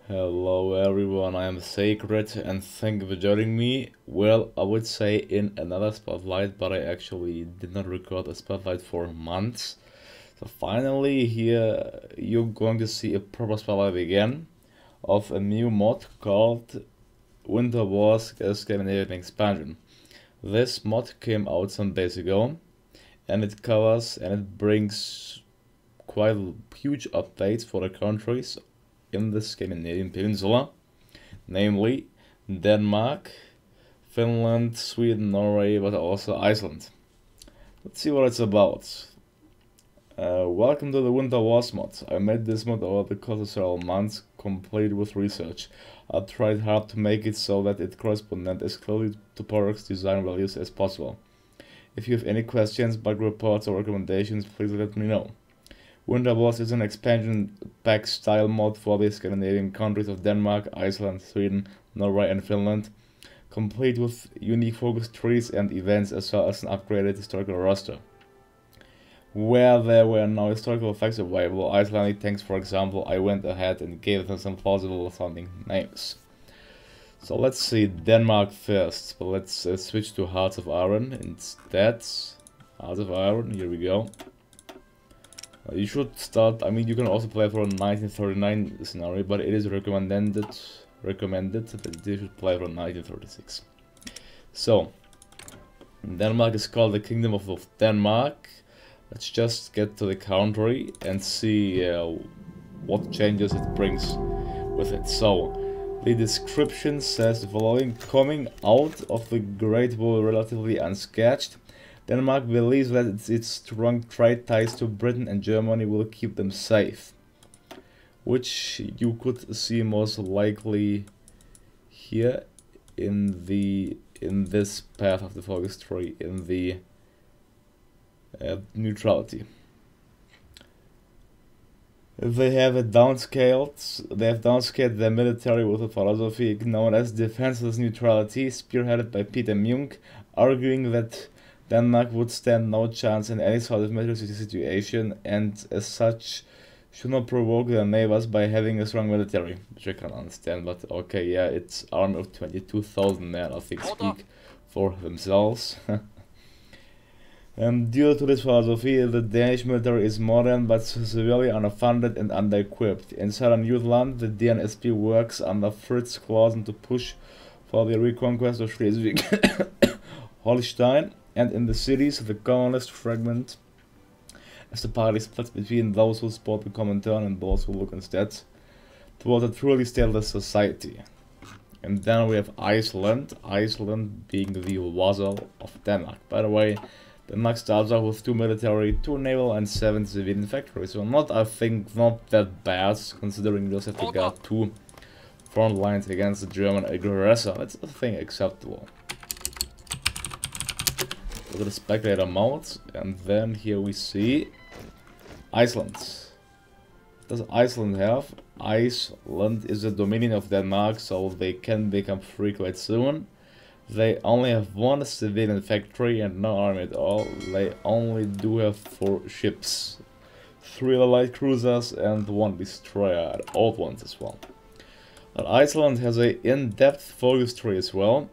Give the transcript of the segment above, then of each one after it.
Hello everyone, I am Sacred and thank you for joining me. Well, I would say in another spotlight, but I actually did not record a spotlight for months. So finally here you're going to see a proper spotlight again of a new mod called Winter Wars Scandinavian Expansion. This mod came out some days ago and it covers and it brings quite huge updates for the countries in the Scandinavian peninsula, namely Denmark, Finland, Sweden, Norway, but also Iceland. Let's see what it's about. Welcome to the Winter Wars mod. I made this mod over the course of several months, complete with research. I tried hard to make it so that it corresponded as closely to product's design values as possible. If you have any questions, bug reports or recommendations, please let me know. Winter Wars is an expansion pack style mod for the Scandinavian countries of Denmark, Iceland, Sweden, Norway and Finland, complete with unique focus trees and events as well as an upgraded historical roster. Where there were no historical facts available, Icelandic tanks for example, I went ahead and gave them some plausible sounding names. So let's see Denmark first, but let's switch to Hearts of Iron instead. Hearts of Iron, here we go. You should start, I mean you can also play for a 1939 scenario, but it is recommended that you should play for 1936. So, Denmark is called the Kingdom of Denmark. Let's just get to the country and see what changes it brings with it. So, the description says the following: coming out of the Great War relatively unscathed, Denmark believes that its strong trade ties to Britain and Germany will keep them safe, which you could see most likely here in this path of the focus tree in the neutrality. They have downscaled their military with a philosophy known as defenseless neutrality, spearheaded by Peter Munk, arguing that Denmark would stand no chance in any sort of military situation and as such should not provoke their neighbors by having a strong military, which I can understand, but okay, yeah, it's army of 22,000 men, I think, speak for themselves. Due to this philosophy, the Danish military is modern but severely underfunded and under-equipped. In southern Jutland, the DNSP works under Fritz Clausen to push for the reconquest of Schleswig-Holstein, and in the cities, the communist fragment as the party splits between those who support the Comintern and those who look instead toward a truly stateless society. And then we have Iceland, Iceland being the vassal of Denmark. By the way, Denmark starts off with 2 military, 2 naval and 7 civilian factories, so I think not that bad, considering you just have to guard 2 front lines against the German aggressor. That's I think acceptable. Look at the spectator mode, and then here we see Iceland. What does Iceland have? Iceland is a dominion of Denmark, so they can become free quite soon. They only have 1 civilian factory and no army at all. They only do have 4 ships, 3 light cruisers and 1 destroyer, old ones as well. But Iceland has an in-depth focus tree as well,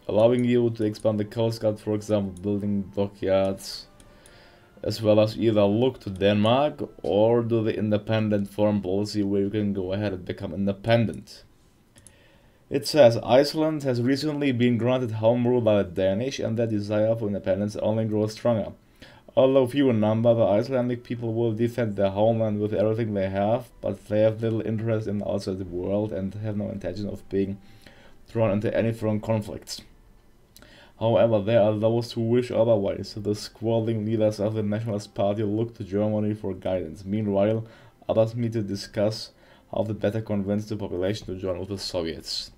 allowing you to expand the Coast Guard, for example, building dockyards, as well as either look to Denmark or do the independent foreign policy where you can go ahead and become independent. It says Iceland has recently been granted home rule by the Danish and their desire for independence only grows stronger. Although few in number, the Icelandic people will defend their homeland with everything they have, but they have little interest in the outside world and have no intention of being drawn into any foreign conflicts. However, there are those who wish otherwise. The squabbling leaders of the Nationalist Party look to Germany for guidance. Meanwhile, others meet to discuss how to better convince the population to join with the Soviets.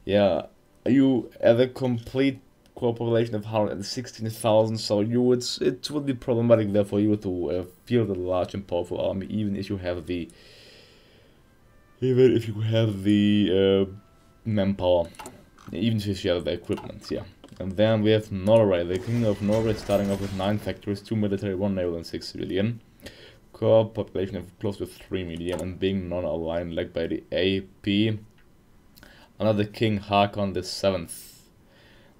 Yeah, you have a complete core population of 116,000, so it would be problematic there for you to field a large and powerful army, even if you have the manpower, even if you have the equipment. Yeah. And then we have Norway. The Kingdom of Norway starting off with 9 factories, 2 military, 1 naval and 6 civilian. core population of close to 3 million and being non-aligned led by the AP under the King Haakon VII.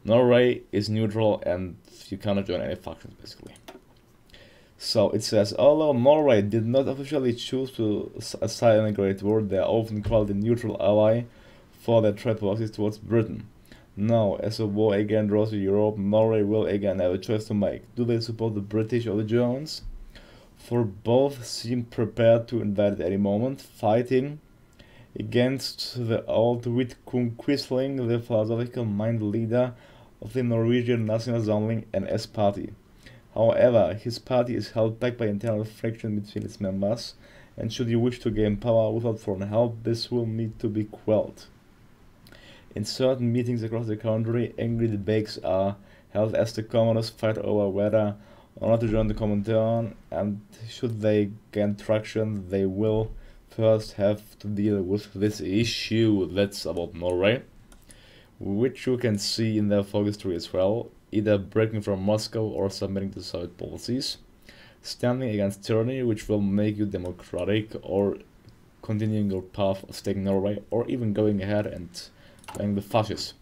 Norway is neutral and you cannot join any factions basically. So it says, although Norway did not officially choose to assign a great war, they are often called a neutral ally for their trade policies towards Britain. Now, as a war again draws to Europe, Norway will again have a choice to make. Do they support the British or the Germans? For both seem prepared to invade at any moment, fighting against the old Vidkun Quisling, the philosophical mind leader of the Norwegian National Samling NS party. However, his party is held back by internal friction between its members, and should you wish to gain power without foreign help, this will need to be quelled. In certain meetings across the country, angry debates are held as the commoners fight over whether or not to join the Comintern, and should they gain traction, they will first have to deal with this issue. That's about Norway, which you can see in their folk history as well, either breaking from Moscow or submitting to Soviet policies, standing against tyranny, which will make you democratic, or continuing your path of taking Norway, or even going ahead and playing the fascists.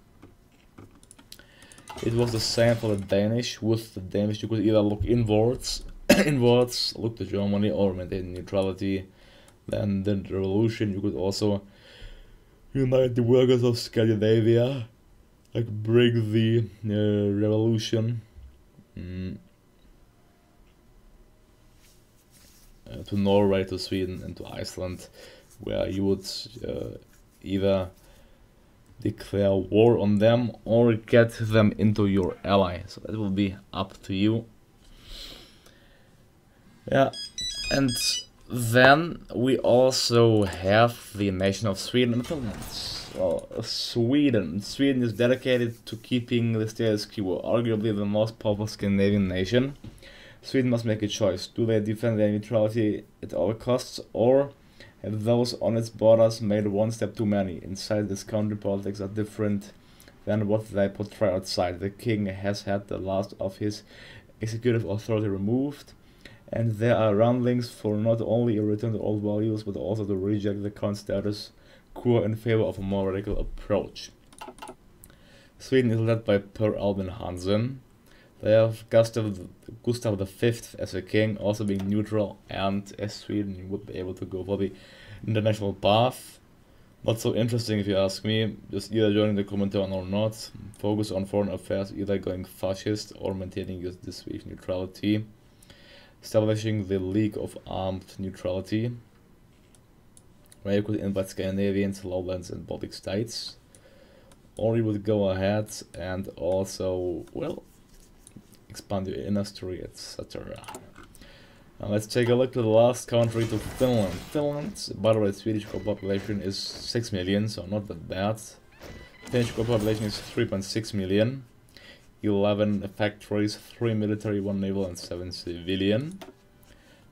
It was the same for the Danish. With the Danish, you could either look inwards, look to Germany, or maintain neutrality. Then the revolution, you could also unite the workers of Scandinavia, like bring the revolution to Norway, to Sweden, and to Iceland, where you would either declare war on them or get them into your ally. So that will be up to you. Yeah, and then we also have the nation of Sweden and Finland. Well, Sweden is dedicated to keeping the status quo, arguably the most powerful Scandinavian nation. Sweden must make a choice. Do they defend their neutrality at all costs, or have those on its borders made one step too many? Inside this country, politics are different than what they portray outside. The king has had the last of his executive authority removed, and there are rumblings for not only a return to old values, but also to reject the current status quo in favor of a more radical approach. Sweden is led by Per Albin Hansen. They have Gustav V as a king, also being neutral, and as Sweden you would be able to go for the international path. Not so interesting if you ask me, just either joining the Comintern or not, focus on foreign affairs, either going fascist or maintaining your Swedish neutrality, establishing the League of Armed Neutrality, where you could invite Scandinavians, lowlands and Baltic states, or you would go ahead and also, well, expand your industry, etc. Now let's take a look at the last country, to Finland. Finland, by the way, Swedish core population is 6 million, so not that bad. Finnish core population is 3.6 million. 11 factories, 3 military, 1 naval and 7 civilian.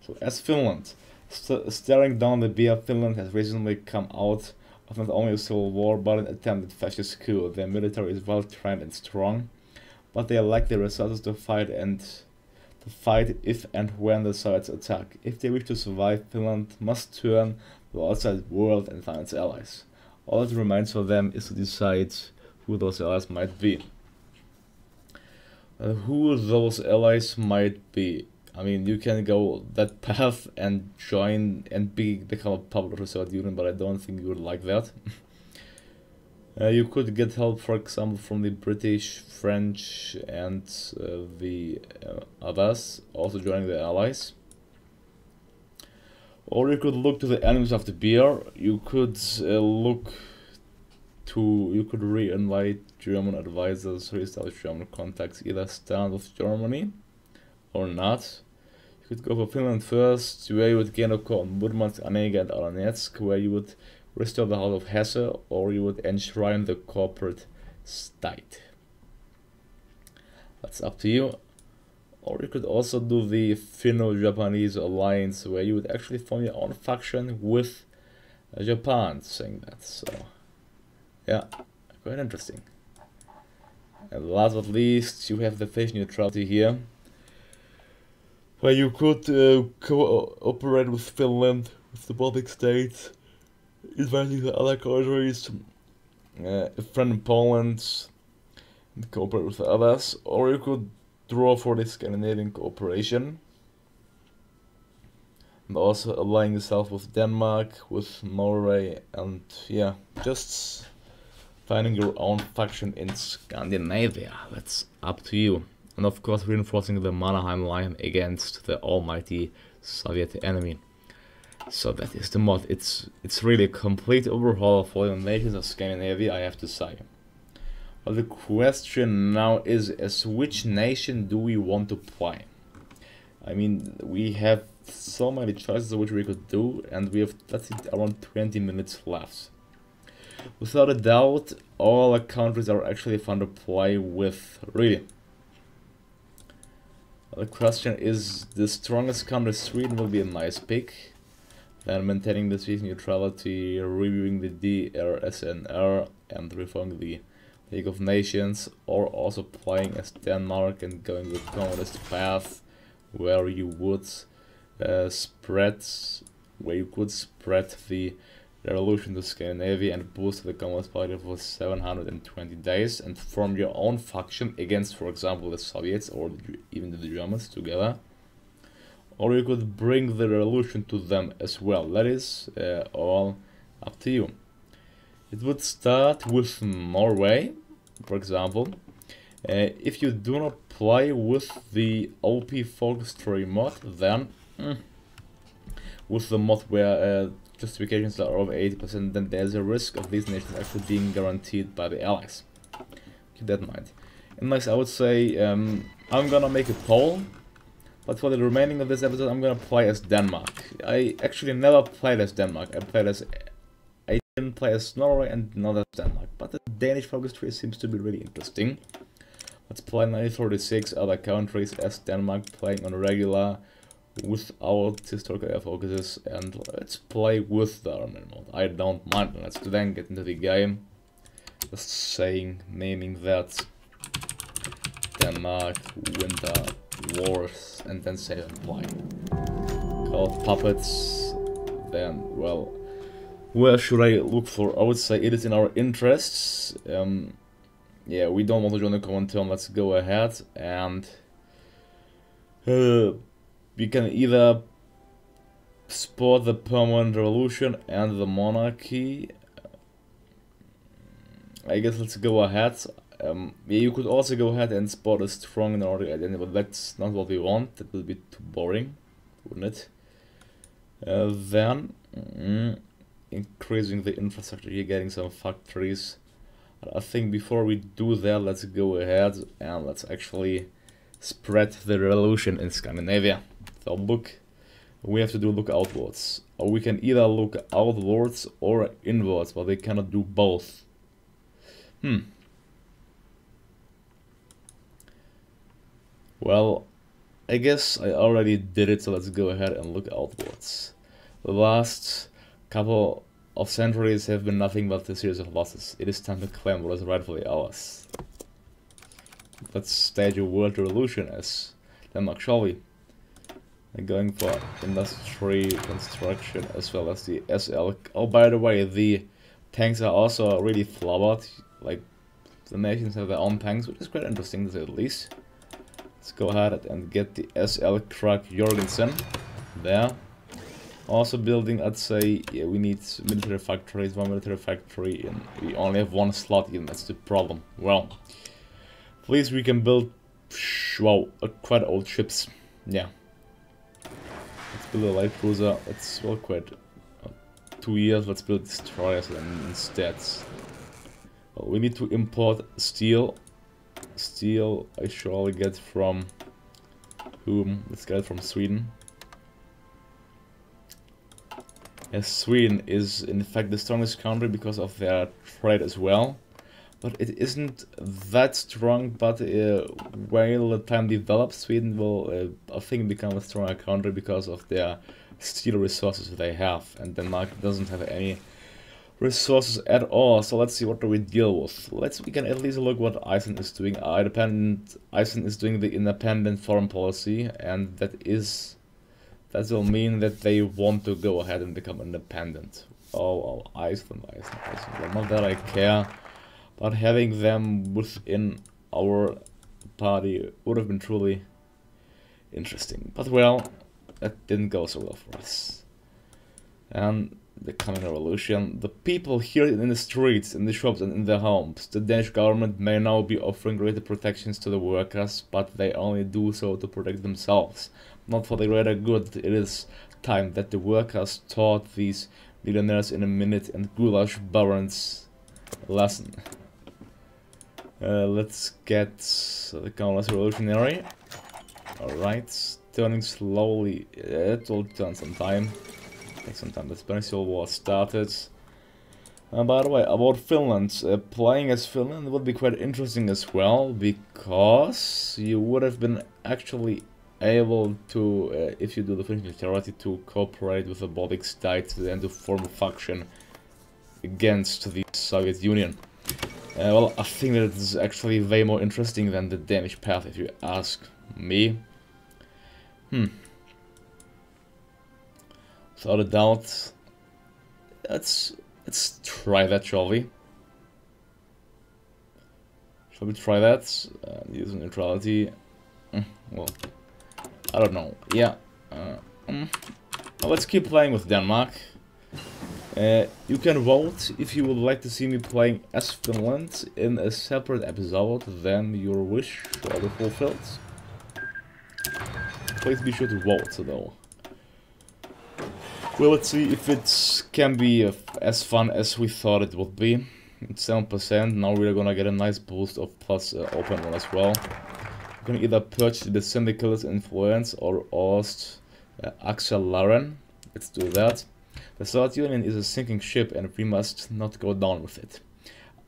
So as Finland, staring down the beer, Finland has recently come out of not only a civil war but an attempted fascist coup. Their military is well trained and strong, but they lack the resources to fight if and when the Soviets attack. If they wish to survive, Finland must turn to the outside world and find its allies. All that remains for them is to decide who those allies might be. Who those allies might be. I mean, you can go that path and join and become a part of the Soviet Union, but I don't think you would like that. You could get help, for example, from the British, French, and the others, also joining the allies. Or you could look to the enemies of the beer. You could re-invite German advisors, re-establish German contacts, either stand with Germany or not. You could go for Finland first, where you would gain a core on Murmansk, Onega, and Aranetsk, where you would restore the House of Hesse, or you would enshrine the corporate state. That's up to you. Or you could also do the Finno-Japanese alliance, where you would actually form your own faction with Japan, saying that. So, yeah, quite interesting. And last but not least, you have the Finnish neutrality here. where you could cooperate with Finland, with the Baltic states, inviting the other countries, friend Poland, and cooperate with the others, or you could draw for the Scandinavian cooperation, and also aligning yourself with Denmark, with Norway, and yeah, just finding your own faction in Scandinavia. That's up to you. And of course reinforcing the Mannerheim line against the almighty Soviet enemy. So that is the mod. It's really a complete overhaul of all the nations of Scandinavia, I have to say. But the question now is, as which nation do we want to play? I mean, we have so many choices of which we could do, and we have, that's it, around 20 minutes left. Without a doubt, all the countries are actually fun to play with, really. The question is, the strongest country, Sweden, will be a nice pick. Then maintaining the Swedish neutrality, reviewing the DRSNR, and reforming the League of Nations, or also playing as Denmark and going the communist path, where you would spread the revolution to Scandinavia and boost the Communist Party for 720 days and form your own faction against, for example, the Soviets or even the Germans together. Or you could bring the revolution to them as well. That is all up to you. It would start with Norway, for example. If you do not play with the OP focus tree mod, then with the mod where justifications are over 80%, then there's a risk of these nations actually being guaranteed by the allies. Keep that in mind. And next, I would say I'm gonna make a poll, but for the remaining of this episode, I'm gonna play as Denmark. I actually never played as Denmark. I didn't play as Norway and not as Denmark, but the Danish focus tree seems to be really interesting. Let's play 946 other countries as Denmark, playing on regular without historical focuses, and let's play with the armament mode. I don't mind. Let's then get into the game. Just saying, naming that Denmark, Winter, Wars, and then save and play. Called puppets. Then, well, where should I look for? I would say it is in our interests. Yeah, we don't want to join the common term. Let's go ahead and we can either support the permanent revolution and the monarchy. I guess let's go ahead. Yeah, you could also go ahead and support a strong Nordic identity, but that's not what we want. That will be too boring, wouldn't it? Then increasing the infrastructure here, getting some factories. I think before we do that, let's go ahead and let's actually spread the revolution in Scandinavia. So look, we have to look outwards. Or we can either look outwards or inwards, but we cannot do both. Well, I guess I already did it, so let's go ahead and look outwards. The last couple of centuries have been nothing but a series of losses. It is time to claim what is rightfully ours. Let's stage a world revolution as Denmark, shall we? Going for industry construction as well as the SL. Oh, by the way, the tanks are also really flawed. Like, the nations have their own tanks, which is quite interesting to say the least. Let's go ahead and get the SL Krag Jorgensen there. Also building, I'd say, yeah, we need military factories, one military factory, and we only have one slot in, that's the problem. Well, at least we can build, wow, quite old ships, yeah. Let's build a light cruiser, it's well quite 2 years, let's build destroyers instead. Well, we need to import steel. Steel I surely get from whom? Let's get it from Sweden. Yes, Sweden is in fact the strongest country because of their trade as well. But it isn't that strong, but while the time develops, Sweden will, I think, become a stronger country because of their steel resources they have. And Denmark doesn't have any resources at all. So let's see what do we deal with. We can at least look what Iceland is doing. Iceland is doing the independent foreign policy, and that will mean that they want to go ahead and become independent. Oh, Iceland. Well, not that I care, but having them within our party would have been truly interesting. But well, that didn't go so well for us. And the coming revolution, the people here in the streets, in the shops and in their homes, the Danish government may now be offering greater protections to the workers, but they only do so to protect themselves, not for the greater good. It is time that the workers taught these millionaires in a minute and goulash barons a lesson. Let's get the countless revolutionary. Alright, turning slowly. It will turn some time. Take some time. The Spanish Civil War started. By the way, about Finland, playing as Finland would be quite interesting as well, because you would have been actually able to, if you do the Finnish neutrality, to cooperate with the Baltic states and to form a faction against the Soviet Union. Well, I think that it is actually way more interesting than the Danish path, if you ask me. Without a doubt, let's try that, shall we? Shall we try that? Use neutrality. Well, I don't know. Yeah. Well, let's keep playing with Denmark. You can vote if you would like to see me playing as Finland in a separate episode, then your wish shall be fulfilled. Please be sure to vote, though. Well, let's see if it can be as fun as we thought it would be. It's 7%, now we're gonna get a nice boost of plus open one as well. We can either purge the syndicalist influence or oust Axel Laren. Let's do that. The Soviet Union is a sinking ship and we must not go down with it.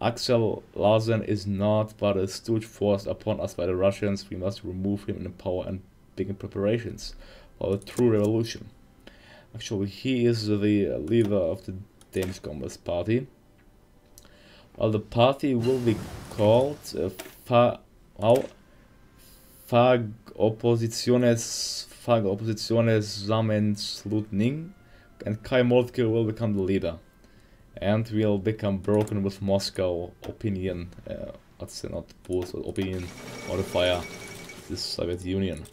Axel Larsen is not but a stooge forced upon us by the Russians. We must remove him in power and begin preparations for a true revolution. Actually, he is the leader of the Danish Communist Party. Well, the party will be called Fagoppositiones Sammenslutning, and Kai Moltke will become the leader. And we'll become broken with Moscow opinion, let's say not boost, but opinion modifier, the Soviet Union.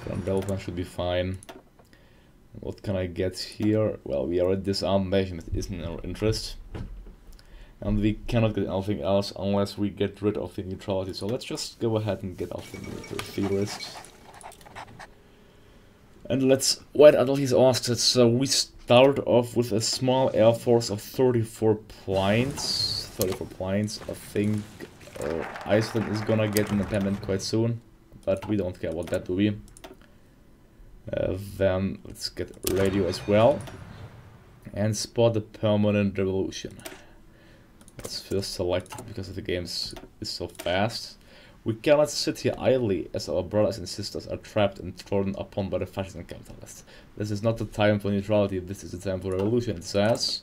Development should be fine. What can I get here? Well, we are a disarmed nation, it isn't in our interest. And we cannot get anything else unless we get rid of the neutrality. So let's just go ahead and get off the military theorists. And let's wait until he's asked. So we start off with a small air force of 34 planes. 34 planes. I think Iceland is gonna get independent quite soon, but we don't care what that will be. Then let's get radio as well and spot the permanent revolution. Let's first select it because the game is so fast. We cannot sit here idly as our brothers and sisters are trapped and trodden upon by the fascists and capitalists. This is not the time for neutrality, this is the time for revolution, it says.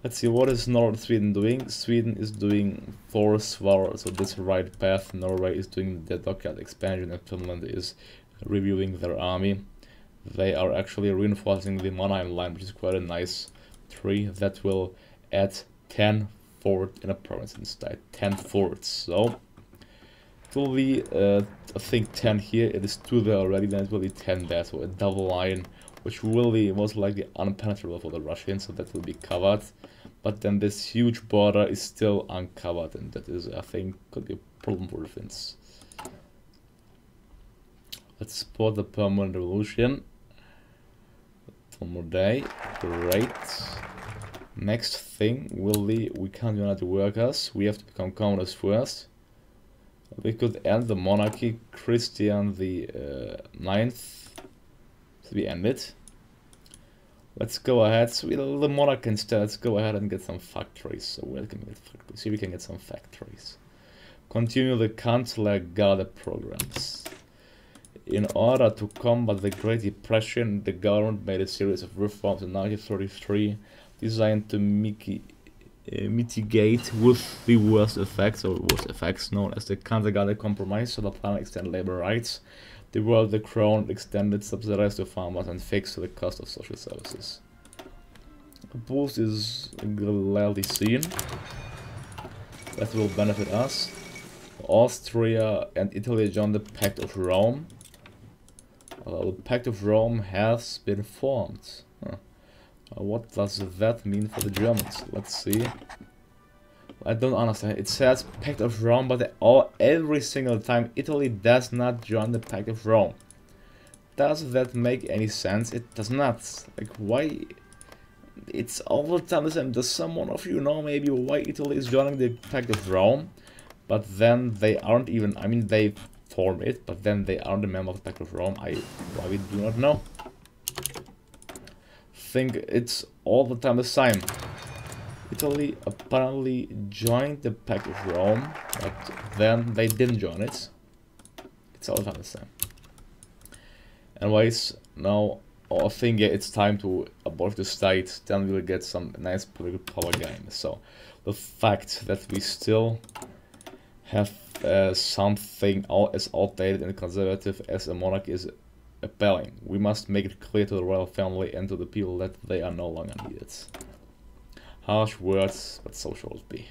Let's see, what is Northern Sweden doing? Sweden is doing force war, so this right path. Norway is doing the dockyard expansion and Finland is reviewing their army. They are actually reinforcing the Mannheim line, which is quite a nice tree that will add 10 forts in a province instead. 10 forts. So it will be, I think 10 here. It is 2 there already, then it will be 10 there. So a double line, which will be most likely unpenetrable for the Russians, so that will be covered. But then this huge border is still uncovered, and that is, I think, could be a problem for the Finns. Let's support the permanent revolution. One more day. Great. Next thing will be, we can't unite the workers. We have to become communists first. We could end the monarchy. Christian the 9th to be ended. Let's go ahead. So the monarch instead. Let's go ahead and get some factories. So where can we get factories? See, we can get some factories. Continue the Kanzler Garde programs. In order to combat the Great Depression, the government made a series of reforms in 1933 designed to mitigate with the worst effects, or worst effects known as the Kanzagale Compromise, so the plan extended labor rights, devolved the crown, extended subsidies to farmers, and fixed the cost of social services. The boost is gladly seen. That will benefit us. Austria and Italy joined the Pact of Rome. The Pact of Rome has been formed. What does that mean for the Germans? Let's see. I don't understand. It says Pact of Rome, but every single time Italy does not join the Pact of Rome. Does that make any sense? It does not. Like, why? It's all the time the same. Does someone of you know maybe why Italy is joining the Pact of Rome, but then they aren't even, I mean, they form it, but then they aren't a member of the Pact of Rome? Why we do not know. Think it's all the time the same. Italy apparently joined the Pact of Rome, but then they didn't join it. It's all the time the same. Anyways, now I think it's time to abolish the state, then we'll get some nice political power gains. So the fact that we still have something as outdated and conservative as a monarchy is appalling. We must make it clear to the royal family and to the people that they are no longer needed. Harsh words, but so shall it be.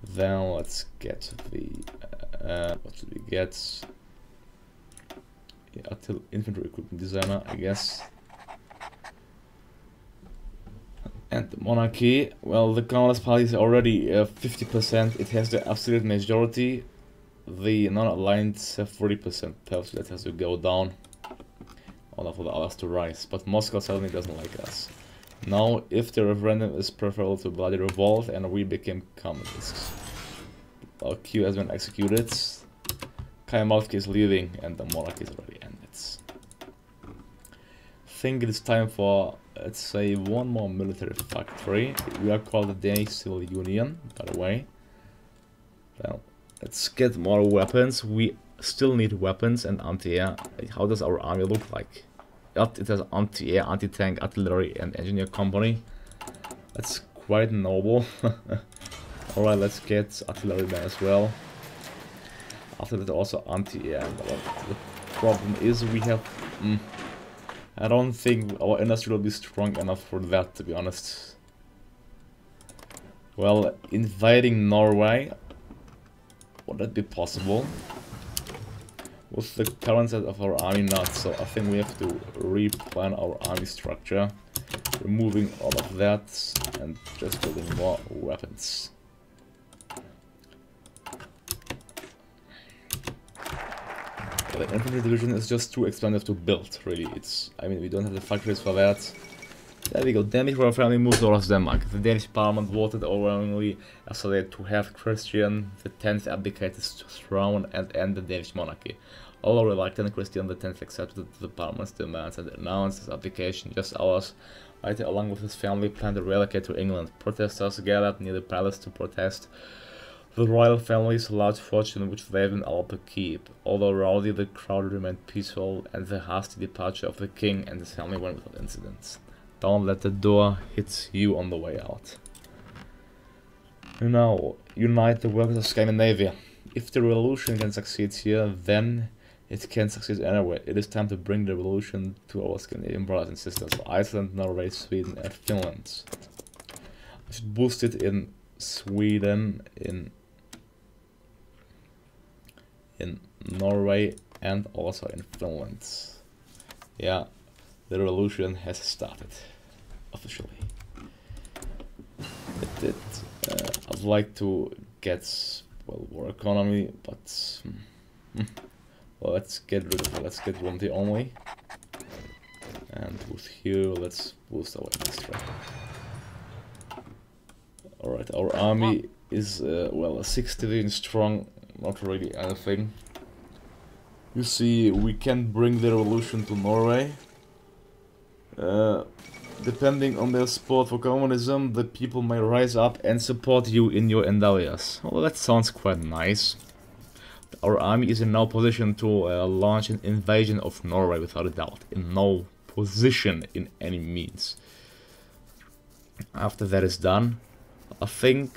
Then let's get the what should we get? Yeah, infantry equipment designer, I guess. And the monarchy, well, the Communist Party is already 50%. It has the absolute majority. The non-aligned have 40%. Perhaps that has to go down. Order for the others to rise. But Moscow certainly doesn't like us. Now, if the referendum is preferable to bloody revolt and we became communists. Our queue has been executed. Kaimalki is leaving and the monarchy is already ended. I think it is time for, let's say, one more military factory. We are called the Danish Civil Union, by the way. Well, let's get more weapons. We still need weapons and anti-air. How does our army look like? It has anti-air, anti-tank, artillery and engineer company. That's quite noble. Alright, let's get artillery men as well. After that also anti-air. The problem is we have... I don't think our industry will be strong enough for that, to be honest. Well, invading Norway, would that be possible? With the current set of our army, not. So I think we have to replan our army structure, removing all of that and just building more weapons. The infantry division is just too expensive to build, really. I mean, we don't have the factories for that. There we go. Danish royal family moved towards Denmark. The Danish parliament voted overwhelmingly yesterday to have Christian X abdicate his throne and end the Danish monarchy. Although reluctant, Christian X accepted the parliament's demands and announced his abdication just hours later, along with his family, planned to relocate to England. Protesters gathered near the palace to protest the royal family's large fortune, which they've been allowed to keep. Although rowdy, the crowd remained peaceful, and the hasty departure of the king and his family went without incident. Don't let the door hit you on the way out. Now, unite the workers of Scandinavia. If the revolution can succeed here, then it can succeed anywhere. It is time to bring the revolution to our Scandinavian brothers and sisters, Iceland, Norway, Sweden and Finland. I should boost it in Sweden, in Norway and also in Finland. Yeah, the revolution has started officially. I'd like to get, well, war economy, but well, let's get rid of it. Let's get one only, and with here let's boost our industry. Alright, our army is well, 6 divisions strong, not really anything. You see, we can bring the revolution to Norway. Depending on their support for communism, the people may rise up and support you in your endeavors. Well, that sounds quite nice. Our army is in no position to launch an invasion of Norway without a doubt. In no position in any means. After that is done, I think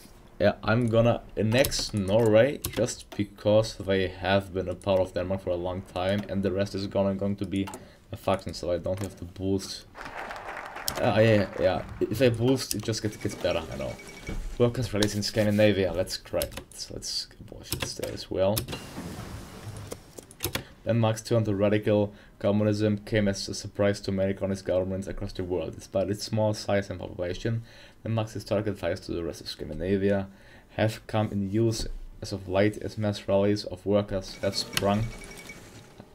I'm gonna annex Norway just because they have been a part of Denmark for a long time, and the rest is going to be a faction, so I don't have to boost. Yeah, if I boost, it just gets better, I know. Workers released in Scandinavia, that's great. Let's abolish this there as well. Denmark's turn to radical communism came as a surprise to many communist governments across the world. Despite its small size and population, Denmark's historical ties to the rest of Scandinavia have come in use as of late as mass rallies of workers have sprung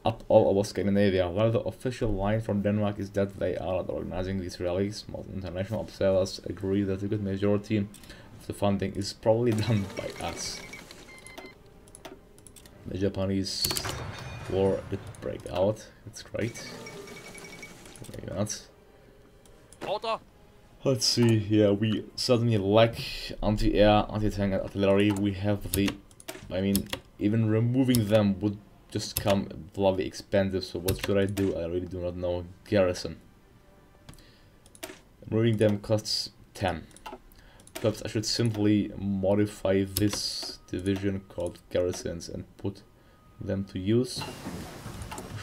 up all over Scandinavia. While the official line from Denmark is that they are not organizing these rallies, most international observers agree that a good majority of the funding is probably done by us. The Japanese war did break out. It's great. Maybe not. Order. Let's see. Yeah, we suddenly lack anti-air, anti-tank, and artillery. We have the. I mean, even removing them would just come bloody expensive. So what should I do? I really do not know. Garrison. Removing them costs 10. Perhaps I should simply modify this division called garrisons and put them to use.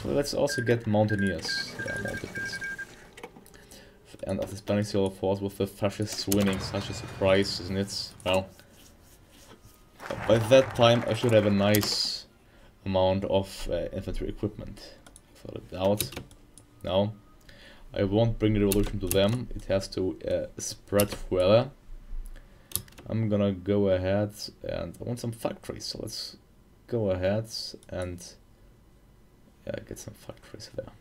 So let's also get mountaineers. Yeah, mountaineers. And of the Spanish Civil Force with the fascists winning, such a surprise, isn't it? Well, by that time I should have a nice amount of infantry equipment. Without a doubt. No, I won't bring the revolution to them. It has to spread further. I'm gonna go ahead and I want some factories, so let's go ahead and get some factories there.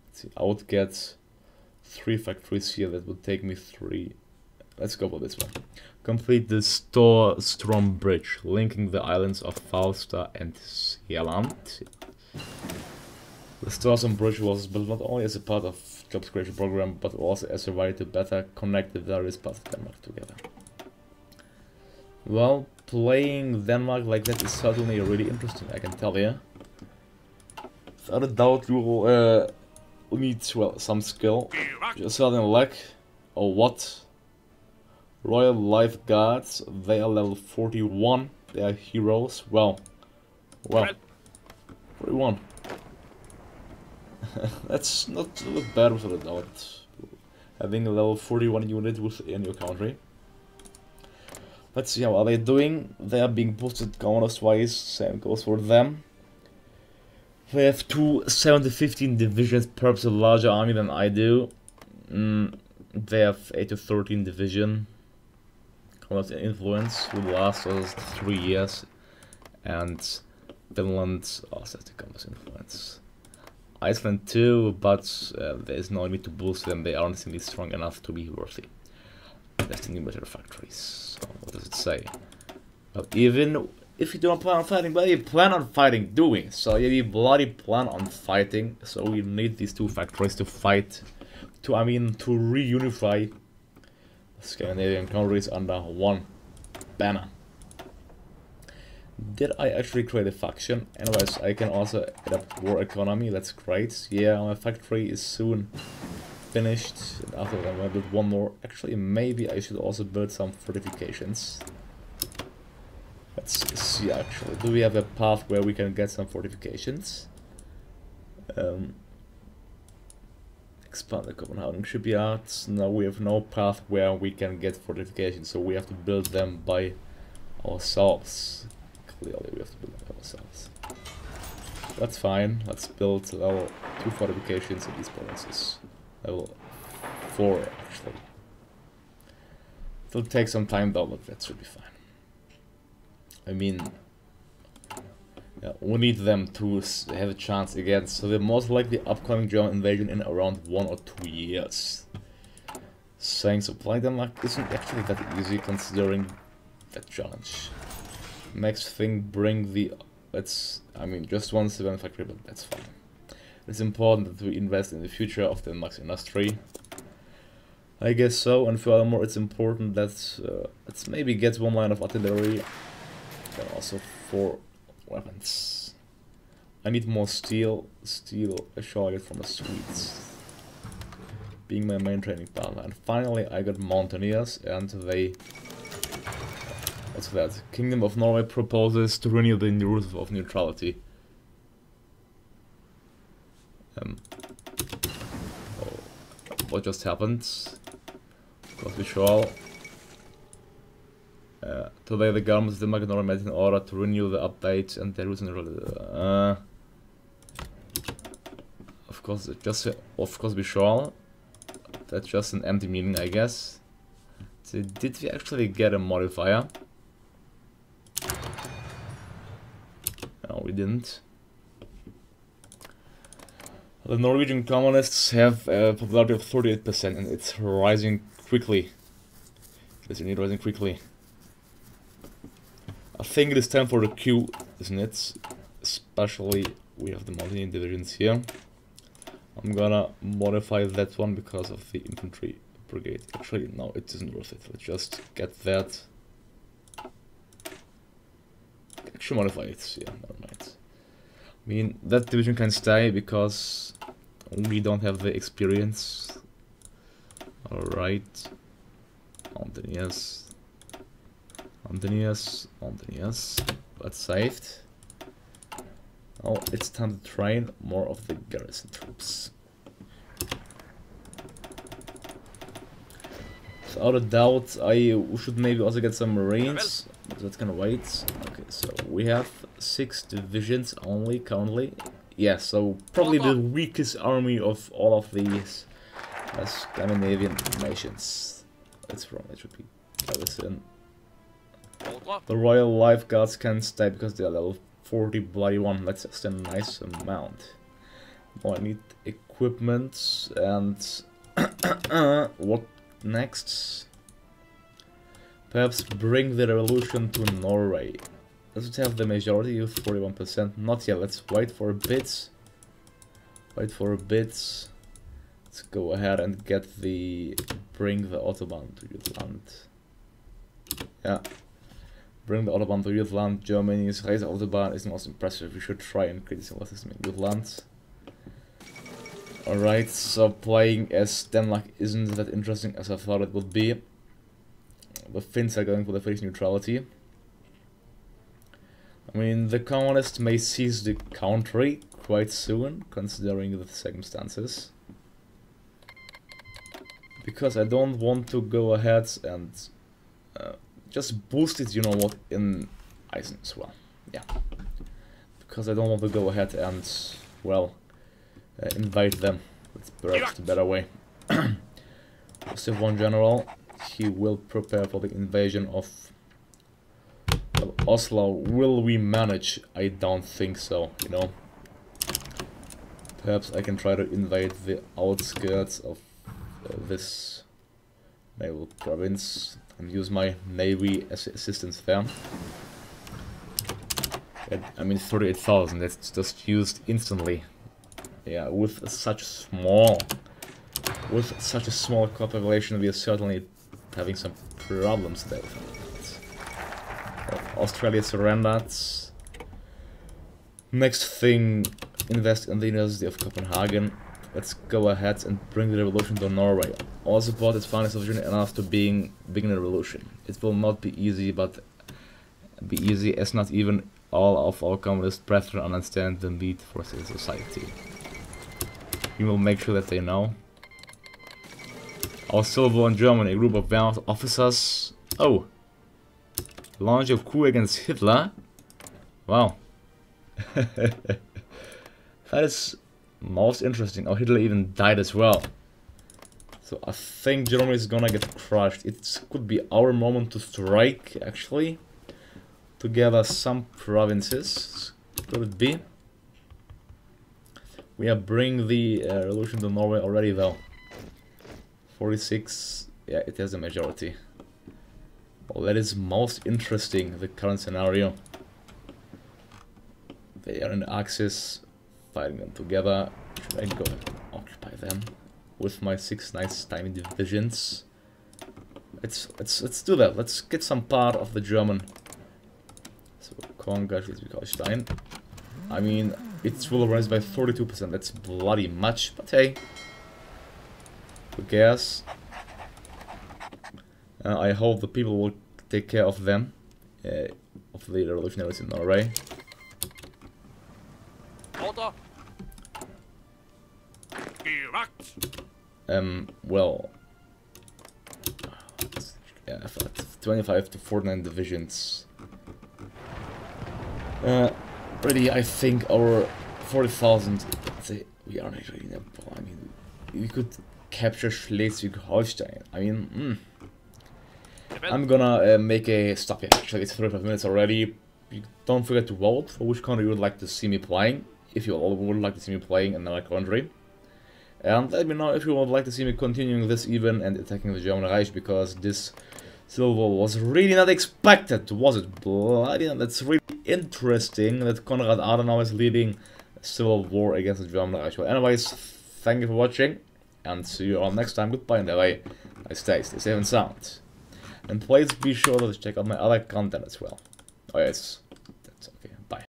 Let's see, I would get 3 factories here, that would take me 3. Let's go for this one. Complete the Storstrom Bridge, linking the islands of Falster and Sealand. The Storstrom Bridge was built not only as a part of jobs creation program, but also as a way to better connect the various parts of Denmark together. Well, playing Denmark like that is certainly really interesting, I can tell you. Without a doubt you will need, well, some skill, just certain luck, or what? Royal Life Guards, they are level 41, they are heroes, well, 41. That's not bad without a doubt, having a level 41 unit within your country. Let's see how are they doing. They are being boosted counters-wise, same goes for them. They have 2 7-15 divisions, perhaps a larger army than I do. They have 8 to 13 division. Counters influence will last us 3 years. And Finland also has the counters influence. Iceland too, but there is no need to boost them, they aren't simply strong enough to be worthy. That's the new military factories. So what does it say? Well, even if you don't plan on fighting, but you plan on fighting, doing. So you bloody plan on fighting. So we need these 2 factories to fight. To reunify Scandinavian countries under one banner. Did I actually create a faction? Anyways, I can also adapt war economy. That's great. Yeah, my factory is soon finished. And after that, I'm gonna build one more. Actually, maybe I should also build some fortifications. Let's see. Actually, do we have a path where we can get some fortifications? Expand the Copenhagen shipyards. No, we have no path where we can get fortifications, so we have to build them by ourselves. Clearly, we have to build them ourselves. That's fine. Let's build level 2 fortifications in these provinces. Level 4, actually. It'll take some time though, but that should be fine. I mean, yeah, we need them to have a chance against the most likely upcoming German invasion in around 1 or 2 years. Saying supply Denmark isn't actually that easy considering that challenge. Next thing, bring the... just one civilian factory, but that's fine. It's important that we invest in the future of Denmark's industry. I guess so, and furthermore it's important that let's maybe get 1 line of artillery and also 4 weapons. I need more steel. Steel, I shall get from the Swedes. being my main training partner. And finally I got Mountaineers, and they... What's that? Kingdom of Norway proposes to renew the rules of neutrality. What just happened? Of course we shall. Today the government of Denmark and Norway met in order to renew the updates and the rules and of course we shall. That's just an empty meaning, I guess. So did we actually get a modifier? No, we didn't. The Norwegian communists have a popularity of 38% and it's rising quickly. It's indeed rising quickly. I think it is time for the Q, isn't it? Especially we have the mountain divisions here. I'm gonna modify that one because of the infantry brigade. Actually, no, it isn't worth it. Let's just get that. Actually modify it, yeah, never mind. I mean, that division can stay because we don't have the experience. Alright. Mountaineers. Mountaineers. Mountaineers. That's saved. Oh, it's time to train more of the garrison troops. Without a doubt, I should maybe also get some marines. That can wait. Okay, so we have 6 divisions only currently. Yeah, so probably the weakest army of all of these Scandinavian nations. That's wrong, it should be garrison. The Royal Lifeguards can stay because they are level 40 bloody one. That's just a nice amount. Oh, I need equipment and what next? Perhaps bring the revolution to Norway. Does it have the majority of 41%? Not yet. Let's wait for a bit. Wait for a bit. Let's go ahead and get the... Bring the Autobahn to Jutland. Yeah. Bring the Autobahn to Jutland. Germany's Reise Autobahn is the most impressive. We should try and create a similar system in Jutland. Alright, so playing as Denmark isn't that interesting as I thought it would be. The Finns are going for the Finnish neutrality. I mean, the communists may seize the country quite soon, considering the circumstances. Because I don't want to go ahead and just boost it, you know what, in Iceland as well. Yeah. Because I don't want to go ahead and, well, invade them. That's perhaps the better way. Just have one general. He will prepare for the invasion of Oslo. Will we manage? I don't think so, you know. Perhaps I can try to invade the outskirts of this naval province and use my navy as assistance there. I mean, 38,000, that's just used instantly. Yeah, with such a small population, we are certainly having some problems there. Australia surrendered. Next thing, invest in the University of Copenhagen. Let's go ahead and bring the revolution to Norway. All support is finally sufficient enough to begin a revolution. It will not be easy, but be easy as not even all of our communist brethren understand the need for civil society. We will make sure that they know. Our civil war in Germany, a group of Wehrmacht officers. Oh! Launch a coup against Hitler? Wow. That is most interesting. Oh, Hitler even died as well. So I think Germany is gonna get crushed. It could be our moment to strike, actually. To gather some provinces. Could it be? We are bringing the revolution to Norway already though. 46, yeah, it has a majority. Well, that is most interesting, the current scenario. They are in the Axis, fighting them together. Should I go and occupy them with my 6 nice tiny divisions? Let's do that. Let's get some part of the German. So conquer Schleswig-Holstein. I mean, it will rise by 42%. That's bloody much, but hey. who cares? I hope the people will take care of them, of the revolutionaries in Norway. Order. Erect. Well, yeah, 25 to 49 divisions. Really, I think our 40,000. We are not really. I mean, we could capture Schleswig-Holstein. I mean, I'm gonna make a stop here. Actually, it's 35 minutes already. Don't forget to vote for which country you would like to see me playing. If you all would like to see me playing another country. And let me know if you would like to see me continuing this even and attacking the German Reich, because this civil war was really not expected, was it? Bloody, that's really interesting that Konrad Adenauer is leading a civil war against the German Reich. Well, anyways, thank you for watching, and see you all next time. Goodbye, and away. Nice day, stay safe and sound. And please be sure to check out my other content as well. Oh yes.